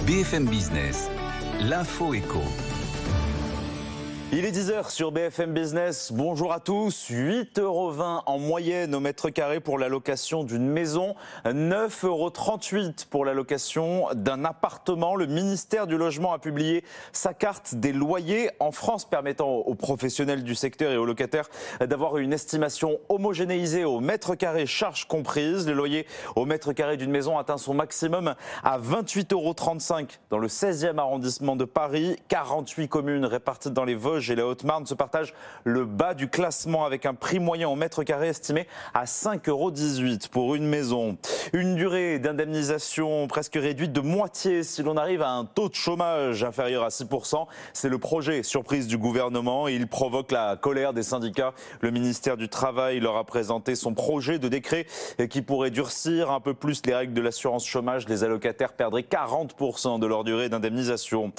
BFM Business, l'info éco. Il est 10h sur BFM Business. Bonjour à tous. 8,20 € en moyenne au mètre carré pour la location d'une maison. 9,38 € pour la location d'un appartement. Le ministère du Logement a publié sa carte des loyers en France, permettant aux professionnels du secteur et aux locataires d'avoir une estimation homogénéisée au mètre carré, charges comprises. Le loyer au mètre carré d'une maison atteint son maximum à 28,35 € dans le 16e arrondissement de Paris. 48 communes réparties dans les Vosges et la Haute-Marne se partagent le bas du classement avec un prix moyen au mètre carré estimé à 5,18 € pour une maison. Une durée d'indemnisation presque réduite de moitié si l'on arrive à un taux de chômage inférieur à 6%. C'est le projet surprise du gouvernement et il provoque la colère des syndicats. Le ministère du Travail leur a présenté son projet de décret qui pourrait durcir un peu plus les règles de l'assurance chômage. Les allocataires perdraient 40% de leur durée d'indemnisation.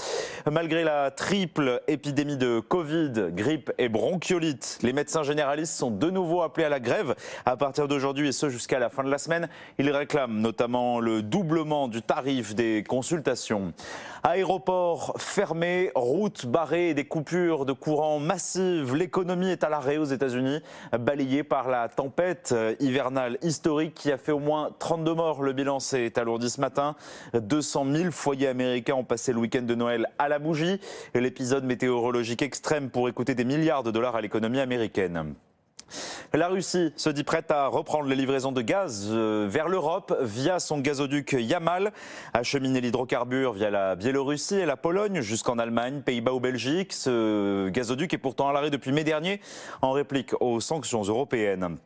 Malgré la triple épidémie de Covid, grippe et bronchiolite, les médecins généralistes sont de nouveau appelés à la grève à partir d'aujourd'hui et ce jusqu'à la fin de la semaine. Ils réclament notamment le doublement du tarif des consultations. Aéroports fermés, routes barrées et des coupures de courant massives. L'économie est à l'arrêt aux États-Unis, balayée par la tempête hivernale historique qui a fait au moins 32 morts. Le bilan s'est alourdi ce matin. 200 000 foyers américains ont passé le week-end de Noël à la bougie. L'épisode météorologique extrême pourrait coûter des milliards de dollars à l'économie américaine. La Russie se dit prête à reprendre les livraisons de gaz vers l'Europe via son gazoduc Yamal, acheminer l'hydrocarbure via la Biélorussie et la Pologne jusqu'en Allemagne, Pays-Bas ou Belgique. Ce gazoduc est pourtant à l'arrêt depuis mai dernier en réplique aux sanctions européennes.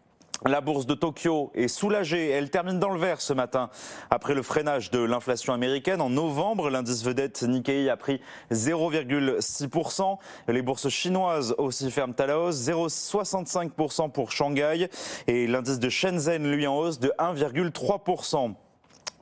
La bourse de Tokyo est soulagée. Elle termine dans le vert ce matin. Après le freinage de l'inflation américaine, en novembre, l'indice vedette Nikkei a pris 0,6%. Les bourses chinoises aussi ferment à la hausse, 0,65% pour Shanghai. Et l'indice de Shenzhen, lui, en hausse de 1,3%.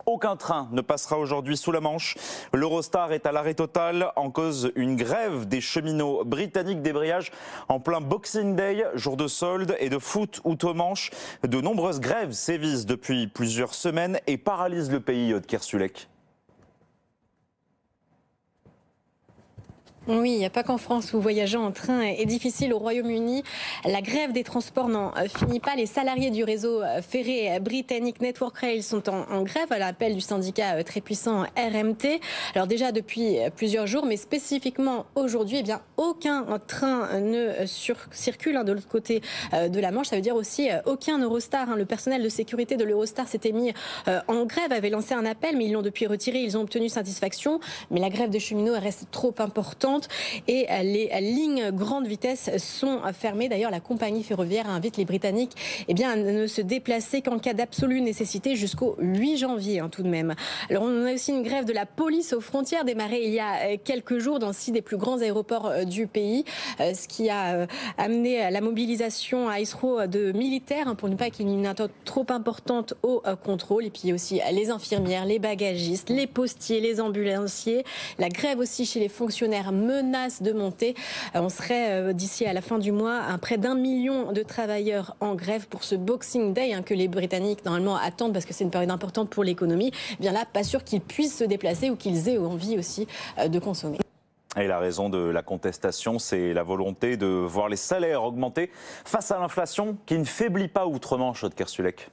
Aucun train ne passera aujourd'hui sous la Manche. L'Eurostar est à l'arrêt total, en cause une grève des cheminots britanniques, débrayage en plein Boxing Day, jour de solde et de foot outre-Manche. De nombreuses grèves sévissent depuis plusieurs semaines et paralysent le pays, Aude Kersulek. Oui, il n'y a pas qu'en France où voyager en train est difficile. Au Royaume-Uni, la grève des transports n'en finit pas. Les salariés du réseau ferré britannique Network Rail sont en grève à l'appel du syndicat très puissant RMT. Alors déjà depuis plusieurs jours, mais spécifiquement aujourd'hui, eh bien aucun train ne circule de l'autre côté de la Manche. Ça veut dire aussi aucun Eurostar. Le personnel de sécurité de l'Eurostar s'était mis en grève, avait lancé un appel, mais ils l'ont depuis retiré. Ils ont obtenu satisfaction, mais la grève des cheminots reste trop importante. Et les lignes grande vitesse sont fermées. D'ailleurs, la compagnie ferroviaire invite les Britanniques à ne se déplacer qu'en cas d'absolue nécessité jusqu'au 8 janvier tout de même. Alors, on a aussi une grève de la police aux frontières démarrée il y a quelques jours dans 6 des plus grands aéroports du pays, ce qui a amené à la mobilisation à Heathrow de militaires pour ne pas qu'il y ait une attente trop importante au contrôle. Et puis aussi les infirmières, les bagagistes, les postiers, les ambulanciers. La grève aussi chez les fonctionnaires menace de monter. On serait d'ici à la fin du mois à près d'1 million de travailleurs en grève pour ce Boxing Day que les Britanniques normalement attendent parce que c'est une période importante pour l'économie. Bien là, pas sûr qu'ils puissent se déplacer ou qu'ils aient envie aussi de consommer. Et la raison de la contestation, c'est la volonté de voir les salaires augmenter face à l'inflation qui ne faiblit pas outre-Manche, Aude Kersulek.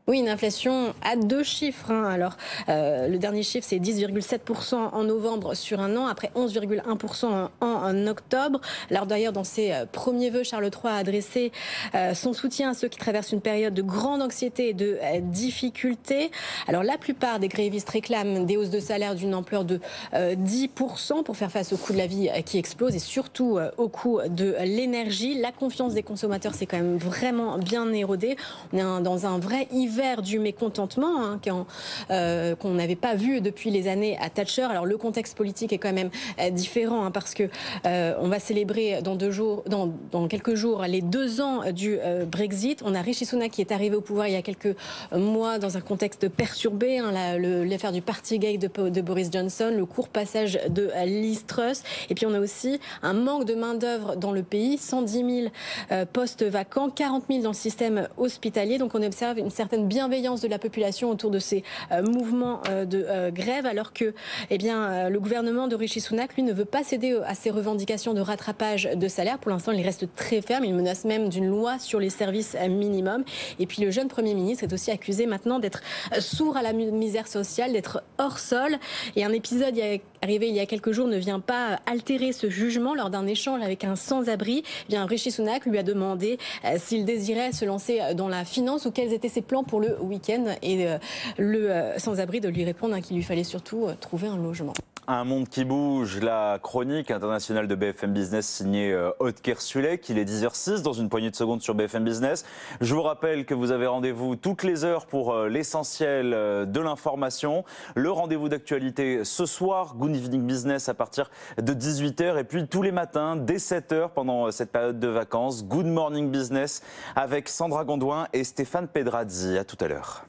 Oui, une inflation à 2 chiffres. Alors, le dernier chiffre, c'est 10,7% en novembre sur un an, après 11,1% en octobre. Alors d'ailleurs, dans ses premiers vœux, Charles III a adressé son soutien à ceux qui traversent une période de grande anxiété et de difficultés. Alors, la plupart des grévistes réclament des hausses de salaire d'une ampleur de 10% pour faire face au coût de la vie qui explose et surtout au coût de l'énergie. La confiance des consommateurs s'est quand même vraiment bien érodée. On est dans un vrai hiver du mécontentement qu'on n'avait pas vu depuis les années à Thatcher. Alors le contexte politique est quand même différent parce que on va célébrer dans quelques jours les 2 ans du Brexit. On a Rishi Sunak qui est arrivé au pouvoir il y a quelques mois dans un contexte perturbé. L'affaire du Partygate de Boris Johnson, le court passage de Liz Truss. Et puis on a aussi un manque de main-d'œuvre dans le pays, 110 000 postes vacants, 40 000 dans le système hospitalier. Donc on observe une certaine une bienveillance de la population autour de ces mouvements de grève, alors que le gouvernement de Rishi Sunak, lui, ne veut pas céder à ses revendications de rattrapage de salaire. Pour l'instant, il reste très ferme. Il menace même d'une loi sur les services minimums. Et puis le jeune Premier ministre est aussi accusé maintenant d'être sourd à la misère sociale, d'être hors sol. Et un épisode arrivé il y a quelques jours ne vient pas altérer ce jugement. Lors d'un échange avec un sans-abri, Rishi Sunak lui a demandé s'il désirait se lancer dans la finance ou quels étaient ses plans pour le week-end. Et le sans-abri de lui répondre qu'il lui fallait surtout trouver un logement. Un monde qui bouge, la chronique internationale de BFM Business signée Aude Kersulek. Il est 10h06 dans une poignée de secondes sur BFM Business. Je vous rappelle que vous avez rendez-vous toutes les heures pour l'essentiel de l'information. Le rendez-vous d'actualité ce soir, Good Evening Business à partir de 18h. Et puis tous les matins, dès 7h pendant cette période de vacances, Good Morning Business avec Sandra Gondouin et Stéphane Pedrazzi. À tout à l'heure.